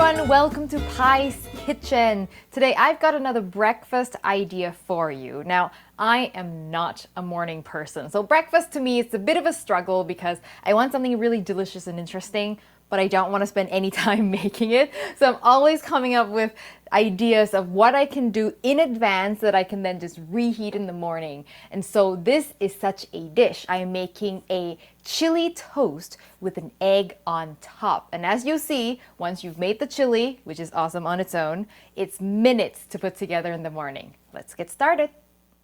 everyone, welcome to Pie's Kitchen. Today I've got another breakfast idea for you. Now, I am not a morning person, so breakfast to me it's a bit of a struggle because I want something really delicious and interesting, but I don't want to spend any time making it. So I'm always coming up with ideas of what I can do in advance that I can then just reheat in the morning. And so this is such a dish. I am making a chili toast with an egg on top. And as you see, once you've made the chili, which is awesome on its own, it's minutes to put together in the morning. Let's get started.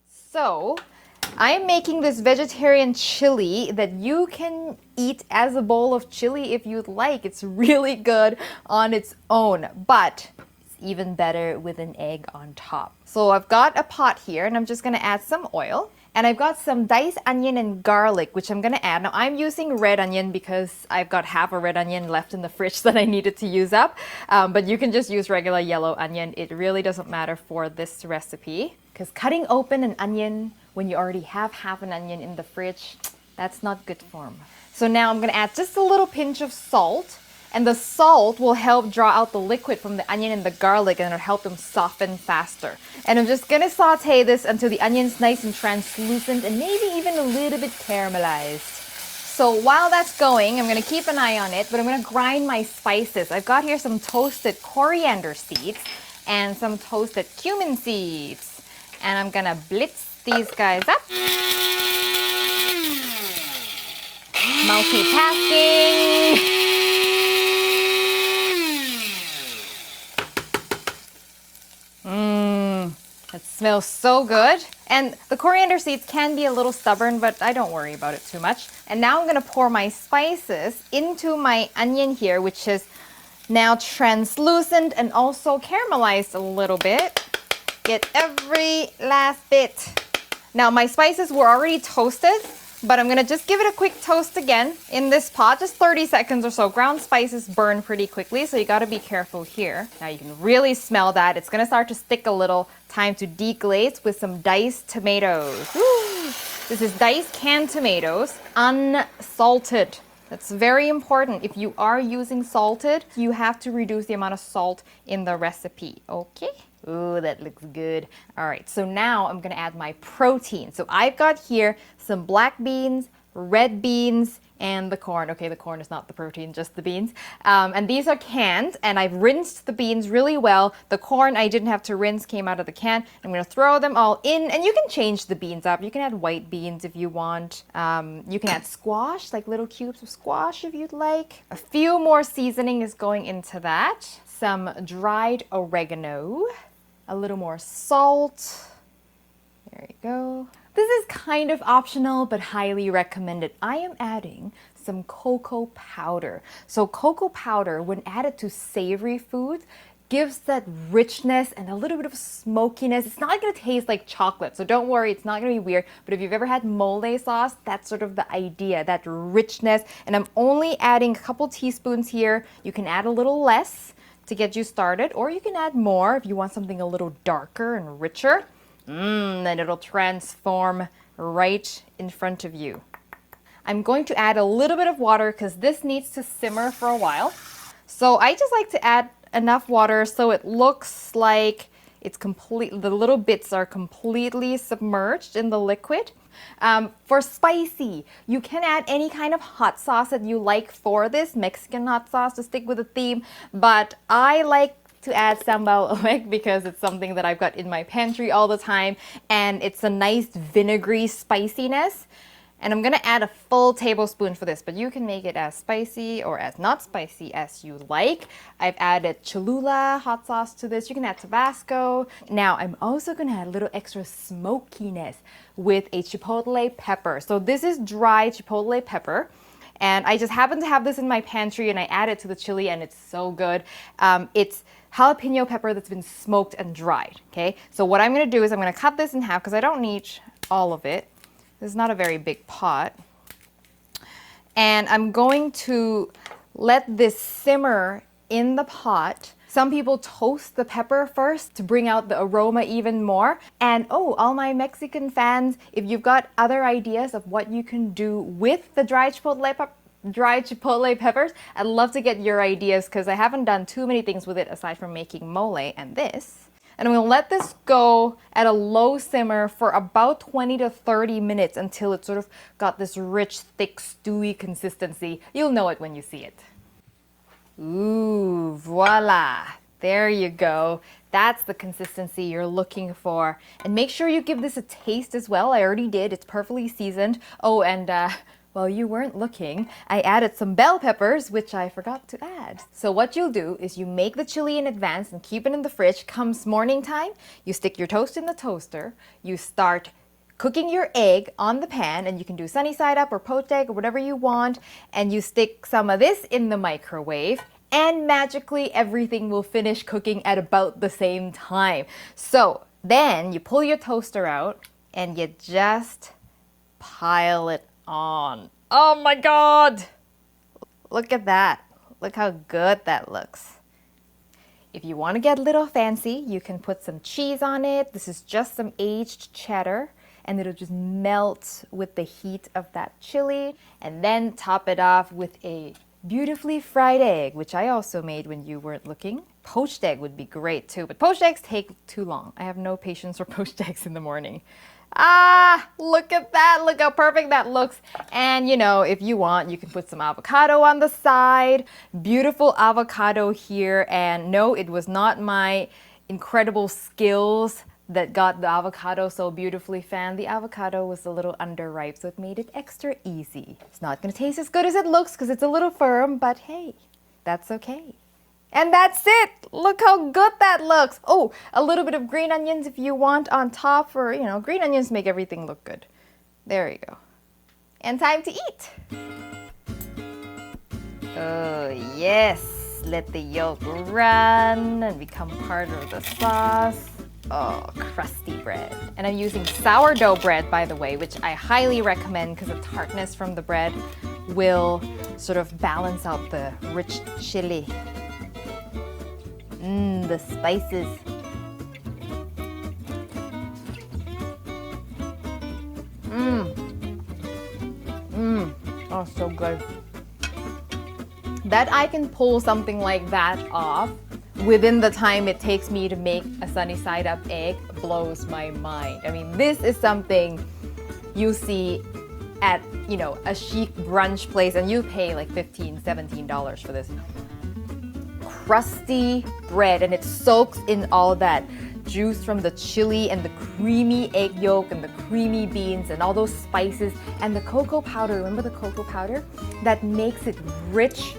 So, I am making this vegetarian chili that you can eat as a bowl of chili if you'd like. It's really good on its own, but it's even better with an egg on top. So I've got a pot here and I'm just gonna add some oil. And I've got some diced onion and garlic, which I'm gonna add. Now I'm using red onion because I've got half a red onion left in the fridge that I needed to use up. But you can just use regular yellow onion. It really doesn't matter for this recipe. Because cutting open an onion when you already have half an onion in the fridge, that's not good form. So now I'm gonna add just a little pinch of salt. And the salt will help draw out the liquid from the onion and the garlic and it'll help them soften faster. And I'm just gonna saute this until the onion's nice and translucent and maybe even a little bit caramelized. So while that's going, I'm gonna keep an eye on it, but I'm gonna grind my spices. I've got here some toasted coriander seeds and some toasted cumin seeds. And I'm gonna blitz these guys up. Multitasking. It smells so good. And the coriander seeds can be a little stubborn, but I don't worry about it too much. And now I'm gonna pour my spices into my onion here, which is now translucent and also caramelized a little bit. Get every last bit. Now my spices were already toasted, but I'm gonna just give it a quick toast again in this pot, just 30 seconds or so. Ground spices burn pretty quickly, so you gotta be careful here. Now you can really smell that. It's gonna start to stick a little. Time to deglaze with some diced tomatoes. Woo! This is diced canned tomatoes, unsalted. That's very important. If you are using salted, you have to reduce the amount of salt in the recipe, okay? Ooh, that looks good. All right, so now I'm gonna add my protein. So I've got here some black beans, red beans, and the corn. Okay, the corn is not the protein, just the beans. And these are canned, and I've rinsed the beans really well. The corn I didn't have to rinse, came out of the can. I'm gonna throw them all in, and you can change the beans up. You can add white beans if you want. You can add squash, like little cubes of squash if you'd like. A few more seasoning is going into that. Some dried oregano, a little more salt. There you go. This is kind of optional, but highly recommended. I am adding some cocoa powder. So cocoa powder, when added to savory foods, gives that richness and a little bit of smokiness. It's not gonna taste like chocolate, so don't worry, it's not gonna be weird. But if you've ever had mole sauce, that's sort of the idea, that richness. And I'm only adding a couple teaspoons here. You can add a little less to get you started, or you can add more if you want something a little darker and richer. Then it'll transform right in front of you. I'm going to add a little bit of water because this needs to simmer for a while. So I just like to add enough water so it looks like it's the little bits are completely submerged in the liquid. For spicy, you can add any kind of hot sauce that you like for this, Mexican hot sauce to stick with the theme, but I like to add sambal oeg because it's something that I've got in my pantry all the time and it's a nice vinegary spiciness. And I'm gonna add a full tablespoon for this, but you can make it as spicy or as not spicy as you like. I've added Cholula hot sauce to this. You can add Tabasco. Now I'm also gonna add a little extra smokiness with a chipotle pepper. So this is dry chipotle pepper. And I just happen to have this in my pantry and I add it to the chili and it's so good. It's jalapeno pepper that's been smoked and dried, okay? So what I'm gonna do is I'm gonna cut this in half because I don't need all of it. This is not a very big pot. And I'm going to let this simmer in the pot. Some people toast the pepper first to bring out the aroma even more. And oh, all my Mexican fans, if you've got other ideas of what you can do with the dried chipotle dried chipotle peppers. I'd love to get your ideas because I haven't done too many things with it aside from making mole and this. And I'm going to let this go at a low simmer for about 20 to 30 minutes until it sort of got this rich, thick, stewy consistency. You'll know it when you see it. Ooh, voila. There you go. That's the consistency you're looking for. And make sure you give this a taste as well. I already did. It's perfectly seasoned. Oh, and while you weren't looking, I added some bell peppers, which I forgot to add. So what you'll do is you make the chili in advance and keep it in the fridge. Comes morning time, you stick your toast in the toaster. You start cooking your egg on the pan, and you can do sunny side up or poached egg or whatever you want. And you stick some of this in the microwave. And magically everything will finish cooking at about the same time. So then you pull your toaster out and you just pile it on. Oh my God! Look at that. Look how good that looks. If you want to get a little fancy, you can put some cheese on it. This is just some aged cheddar, and it'll just melt with the heat of that chili. And then top it off with a beautifully fried egg, which I also made when you weren't looking. Poached egg would be great too, but poached eggs take too long. I have no patience for poached eggs in the morning. Ah, look at that. Look how perfect that looks. And you know, if you want, you can put some avocado on the side. Beautiful avocado here. And no, it was not my incredible skills that got the avocado so beautifully fanned. The avocado was a little underripe, so it made it extra easy. It's not going to taste as good as it looks because it's a little firm, but hey, that's okay. And that's it. Look how good that looks. Oh, a little bit of green onions if you want on top, for, you know, green onions make everything look good. There you go. And time to eat. Oh, yes. Let the yolk run and become part of the sauce. Oh, crusty bread. And I'm using sourdough bread, by the way, which I highly recommend because the tartness from the bread will sort of balance out the rich chili. The spices. Oh, so good. That I can pull something like that off within the time it takes me to make a sunny side up egg blows my mind. I mean, this is something you see at, you know, a chic brunch place and you pay like $15, $17 for this. Crusty bread, and it soaks in all that juice from the chili and the creamy egg yolk and the creamy beans and all those spices and the cocoa powder. Remember the cocoa powder? That makes it rich.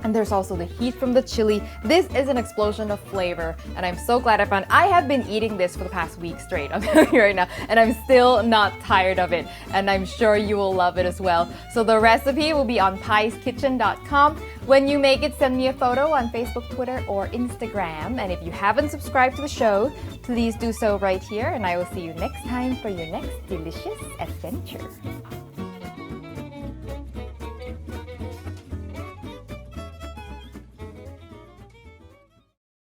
And there's also the heat from the chili. This is an explosion of flavor, and I'm so glad I have been eating this for the past week straight, I'm telling you right now, and I'm still not tired of it, and I'm sure you will love it as well. So the recipe will be on pieskitchen.com. When you make it, send me a photo on Facebook, Twitter, or Instagram. And if you haven't subscribed to the show, please do so right here, and I will see you next time for your next delicious adventure.